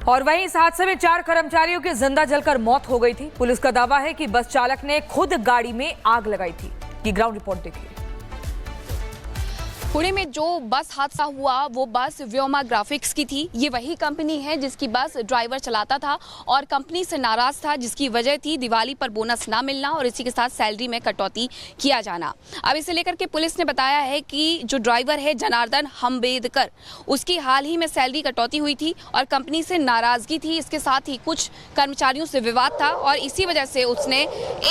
और वहीं इस हादसे में 4 कर्मचारियों की जिंदा जलकर मौत हो गई थी। पुलिस का दावा है कि बस चालक ने खुद गाड़ी में आग लगाई थी। ये ग्राउंड रिपोर्ट देखिए। पुणे में जो बस हादसा हुआ वो बस व्योमा ग्राफिक्स की थी। ये वही कंपनी है जिसकी बस ड्राइवर चलाता था और कंपनी से नाराज था, जिसकी वजह थी दिवाली पर बोनस ना मिलना और इसी के साथ सैलरी में कटौती किया जाना। अब इसे लेकर के पुलिस ने बताया है कि जो ड्राइवर है जनार्दन हम्बेडकर, उसकी हाल ही में सैलरी कटौती हुई थी और कंपनी से नाराजगी थी। इसके साथ ही कुछ कर्मचारियों से विवाद था और इसी वजह से उसने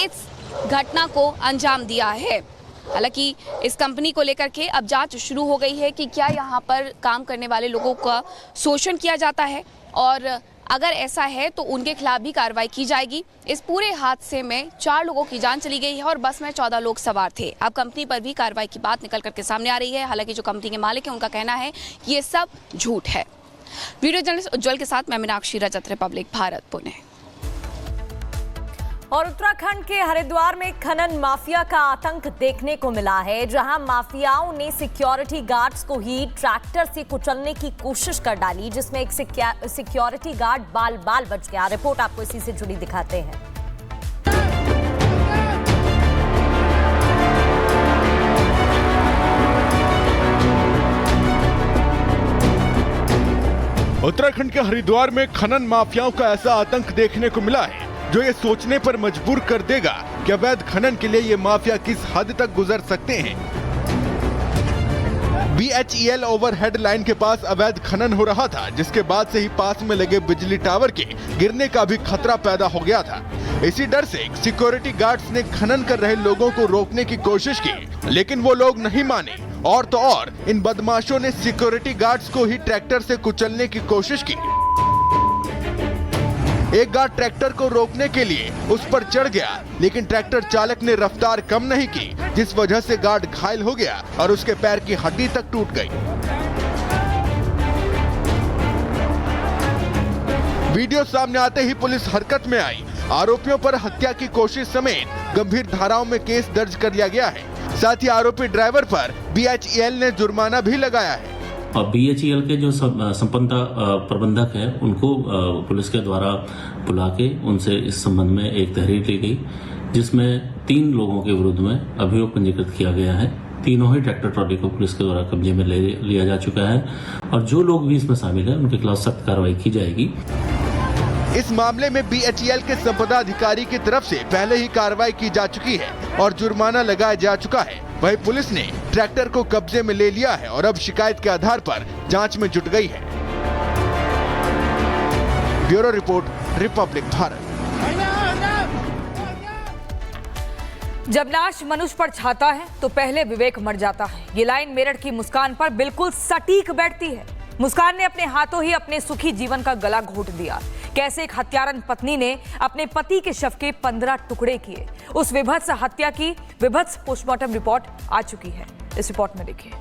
इस घटना को अंजाम दिया है। हालांकि इस कंपनी को लेकर के अब जांच शुरू हो गई है कि क्या यहां पर काम करने वाले लोगों का शोषण किया जाता है और अगर ऐसा है तो उनके खिलाफ भी कार्रवाई की जाएगी। इस पूरे हादसे में 4 लोगों की जान चली गई है और बस में 14 लोग सवार थे। अब कंपनी पर भी कार्रवाई की बात निकल करके सामने आ रही है। हालांकि जो कंपनी के मालिक हैं उनका कहना है कि ये सब झूठ है। वीडियो जर्नलिस्ट उज्जवल के साथ मैं मीनाक्षी रजत, रिपब्लिक भारत, पुणे। और उत्तराखंड के हरिद्वार में खनन माफिया का आतंक देखने को मिला है, जहां माफियाओं ने सिक्योरिटी गार्ड्स को ही ट्रैक्टर से कुचलने की कोशिश कर डाली, जिसमें एक सिक्योरिटी गार्ड बाल बाल बच गया। रिपोर्ट आपको इसी से जुड़ी दिखाते हैं। उत्तराखंड के हरिद्वार में खनन माफियाओं का ऐसा आतंक देखने को मिला है जो ये सोचने पर मजबूर कर देगा कि अवैध खनन के लिए ये माफिया किस हद तक गुजर सकते हैं। BHEL ओवरहेड लाइन के पास अवैध खनन हो रहा था, जिसके बाद से ही पास में लगे बिजली टावर के गिरने का भी खतरा पैदा हो गया था। इसी डर से सिक्योरिटी गार्ड्स ने खनन कर रहे लोगों को रोकने की कोशिश की, लेकिन वो लोग नहीं माने और तो और इन बदमाशों ने सिक्योरिटी गार्ड्स को ही ट्रैक्टर से कुचलने की कोशिश की। एक गार्ड ट्रैक्टर को रोकने के लिए उस पर चढ़ गया, लेकिन ट्रैक्टर चालक ने रफ्तार कम नहीं की, जिस वजह से गार्ड घायल हो गया और उसके पैर की हड्डी तक टूट गई। वीडियो सामने आते ही पुलिस हरकत में आई। आरोपियों पर हत्या की कोशिश समेत गंभीर धाराओं में केस दर्ज कर लिया गया है। साथ ही आरोपी ड्राइवर पर BHEL ने जुर्माना भी लगाया है। और BHEL के जो संपन्नता प्रबंधक है उनको पुलिस के द्वारा बुला के उनसे इस संबंध में एक तहरीर ली गई, जिसमें 3 लोगों के विरुद्ध में अभियोग पंजीकृत किया गया है। तीनों ही ट्रैक्टर ट्रॉली को पुलिस के द्वारा कब्जे में ले लिया जा चुका है और जो लोग भी इसमें शामिल है उनके खिलाफ सख्त कार्रवाई की जाएगी। इस मामले में BHEL के संपदा अधिकारी की तरफ से पहले ही कार्रवाई की जा चुकी है और जुर्माना लगाया जा चुका है। वहीं पुलिस ने ट्रैक्टर को कब्जे में ले लिया है और अब शिकायत के आधार पर जांच में जुट गई है। Bureau report, Republic Bharat. जब लाश मनुष्य पर छाता है तो पहले विवेक मर जाता है। ये लाइन मेरठ की मुस्कान पर बिल्कुल सटीक बैठती है। मुस्कान ने अपने हाथों ही अपने सुखी जीवन का गला घोट दिया। कैसे एक हत्यारन पत्नी ने अपने पति के शव के 15 टुकड़े किए। उस विभत्स हत्या की विभत्स पोस्टमार्टम रिपोर्ट आ चुकी है। इस रिपोर्ट में देखिए।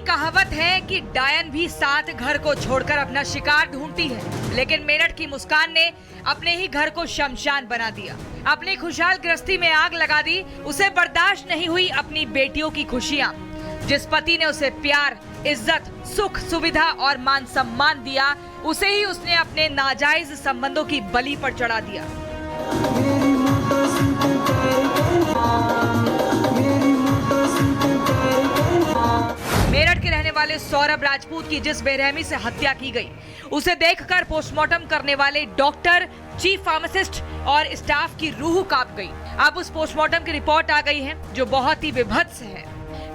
कहावत है कि डायन भी 7 घर को छोड़कर अपना शिकार ढूंढती है, लेकिन मेरठ की मुस्कान ने अपने ही घर को शमशान बना दिया। अपनी खुशहाल गृहस्थी में आग लगा दी। उसे बर्दाश्त नहीं हुई अपनी बेटियों की खुशियां। जिस पति ने उसे प्यार, इज्जत, सुख, सुविधा और मान सम्मान दिया, उसे ही उसने अपने नाजायज संबंधों की बलि पर चढ़ा दिया। मेरठ के रहने वाले सौरभ राजपूत की जिस बेरहमी से हत्या की गई, उसे देखकर पोस्टमार्टम करने वाले डॉक्टर, चीफ फार्मासिस्ट और स्टाफ की रूह कांप गई। अब उस पोस्टमार्टम की रिपोर्ट आ गई है जो बहुत ही विभत्स है।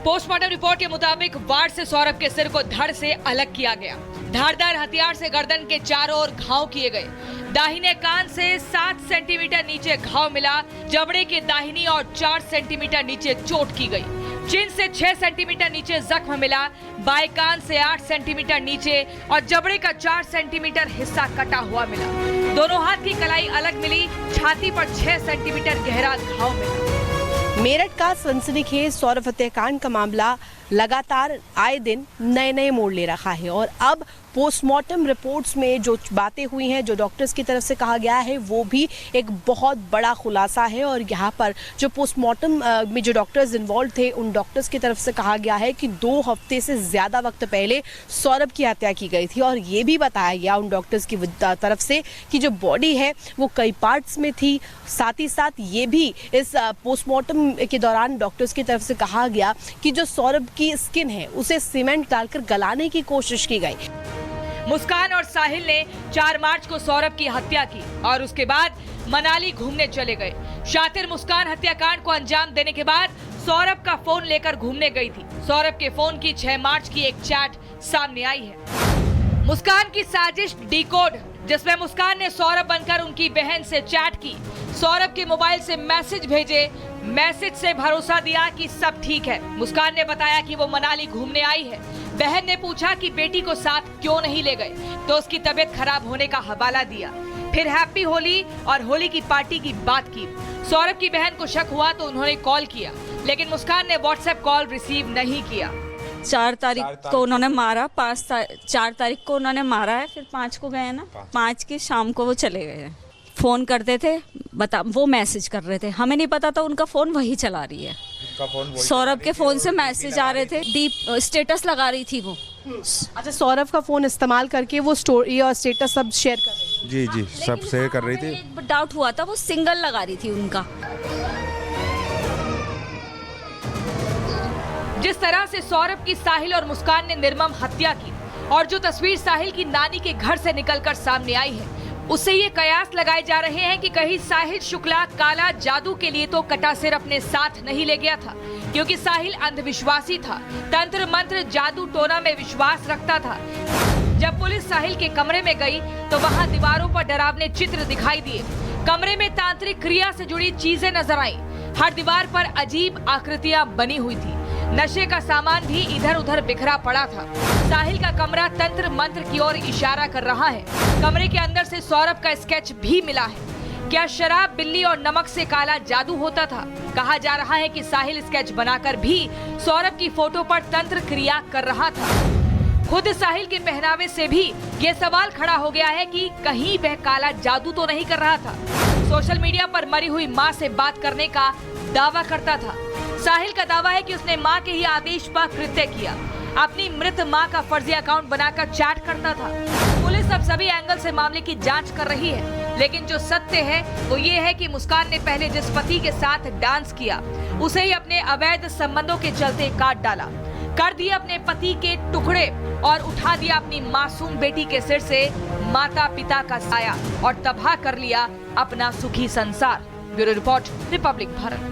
पोस्टमार्टम रिपोर्ट के मुताबिक वार्ड से सौरभ के सिर को धड़ से अलग किया गया। धारदार हथियार से गर्दन के चारों ओर घाव किए गए। दाहिने कान से 7 सेंटीमीटर नीचे घाव मिला। जबड़े के दाहिनी और 4 सेंटीमीटर नीचे चोट की गई। चिन से 6 सेंटीमीटर नीचे जख्म मिला। बाएं कान से 8 सेंटीमीटर नीचे और जबड़े का 4 सेंटीमीटर हिस्सा कटा हुआ मिला। दोनों हाथ की कलाई अलग मिली। छाती पर 6 सेंटीमीटर गहरा घाव मिला। मेरठ का सनसनीखेज सौरभ हत्याकांड का मामला लगातार आए दिन नए नए मोड़ ले रहा है और अब पोस्टमार्टम रिपोर्ट्स में जो बातें हुई हैं, जो डॉक्टर्स की तरफ से कहा गया है, वो भी एक बहुत बड़ा खुलासा है। और यहाँ पर जो पोस्टमार्टम में जो डॉक्टर्स इन्वॉल्व थे, उन डॉक्टर्स की तरफ से कहा गया है कि 2 हफ्ते से ज़्यादा वक्त पहले सौरभ की हत्या की गई थी। और ये भी बताया गया उन डॉक्टर्स की तरफ से कि जो बॉडी है वो कई पार्ट्स में थी। साथ ही साथ ये भी इस पोस्टमार्टम के दौरान डॉक्टर्स की तरफ से कहा गया कि जो सौरभ की स्किन है उसे सीमेंट डालकर गलाने की कोशिश की गई। मुस्कान और साहिल ने 4 मार्च को सौरभ की हत्या की और उसके बाद मनाली घूमने चले गए। शातिर मुस्कान हत्याकांड को अंजाम देने के बाद सौरभ का फोन लेकर घूमने गई थी। सौरभ के फोन की 6 मार्च की एक चैट सामने आई है। मुस्कान की साजिश डिकोड, जिसमें मुस्कान ने सौरभ बनकर उनकी बहन से चैट की, सौरभ के मोबाइल से मैसेज भेजे, मैसेज से भरोसा दिया कि सब ठीक है। मुस्कान ने बताया कि वो मनाली घूमने आई है। बहन ने पूछा कि बेटी को साथ क्यों नहीं ले गए, तो उसकी तबीयत खराब होने का हवाला दिया। फिर हैप्पी होली और होली की पार्टी की बात की। सौरभ की बहन को शक हुआ तो उन्होंने कॉल किया, लेकिन मुस्कान ने व्हाट्सएप कॉल रिसीव नहीं किया। 4 तारीख को उन्होंने मारा, 4 तारीख को उन्होंने मारा है, फिर 5 को गए ना, 5 की शाम को वो चले गए हैं। फोन करते थे, वो मैसेज कर रहे थे, हमें नहीं पता था उनका फोन वही चला रही है। सौरभ के फोन से मैसेज आ रहे थे, डीप स्टेटस लगा रही थी वो। अच्छा, सौरभ का फोन इस्तेमाल करके वो स्टोरी और स्टेटस सब शेयर कर रही थी। जी सब शेयर कर रही थी। एक डाउट हुआ था, वो सिंगल लगा रही थी उनका। जिस तरह से सौरभ की साहिल और मुस्कान ने निर्मम हत्या की और जो तस्वीर साहिल की नानी के घर से निकलकर सामने आई है, उससे ये कयास लगाए जा रहे हैं कि कहीं साहिल शुक्ला काला जादू के लिए तो कटा सिर अपने साथ नहीं ले गया था, क्योंकि साहिल अंधविश्वासी था, तंत्र मंत्र जादू टोना में विश्वास रखता था। जब पुलिस साहिल के कमरे में गई तो वहां दीवारों पर डरावने चित्र दिखाई दिए। कमरे में तांत्रिक क्रिया से जुड़ी चीजें नजर आईं। हर दीवार पर अजीब आकृतियां बनी हुई थी। नशे का सामान भी इधर उधर बिखरा पड़ा था। साहिल का कमरा तंत्र मंत्र की ओर इशारा कर रहा है। कमरे के अंदर से सौरभ का स्केच भी मिला है। क्या शराब, बिल्ली और नमक से काला जादू होता था? कहा जा रहा है कि साहिल स्केच बनाकर भी सौरभ की फोटो पर तंत्र क्रिया कर रहा था। खुद साहिल के पहनावे से भी ये सवाल खड़ा हो गया है कि कहीं वह काला जादू तो नहीं कर रहा था। सोशल मीडिया पर मरी हुई मां से बात करने का दावा करता था। साहिल का दावा है कि उसने मां के ही आदेश पर कृत्य किया। अपनी मृत मां का फर्जी अकाउंट बनाकर चैट करता था। पुलिस अब सभी एंगल से मामले की जांच कर रही है, लेकिन जो सत्य है वो ये है कि मुस्कान ने पहले जिस पति के साथ डांस किया, उसे ही अपने अवैध संबंधों के चलते काट डाला, कर दिए अपने पति के टुकड़े और उठा दिया अपनी मासूम बेटी के सिर से माता पिता का साया और तबाह कर लिया अपना सुखी संसार। Bureau report, Republic Bharat.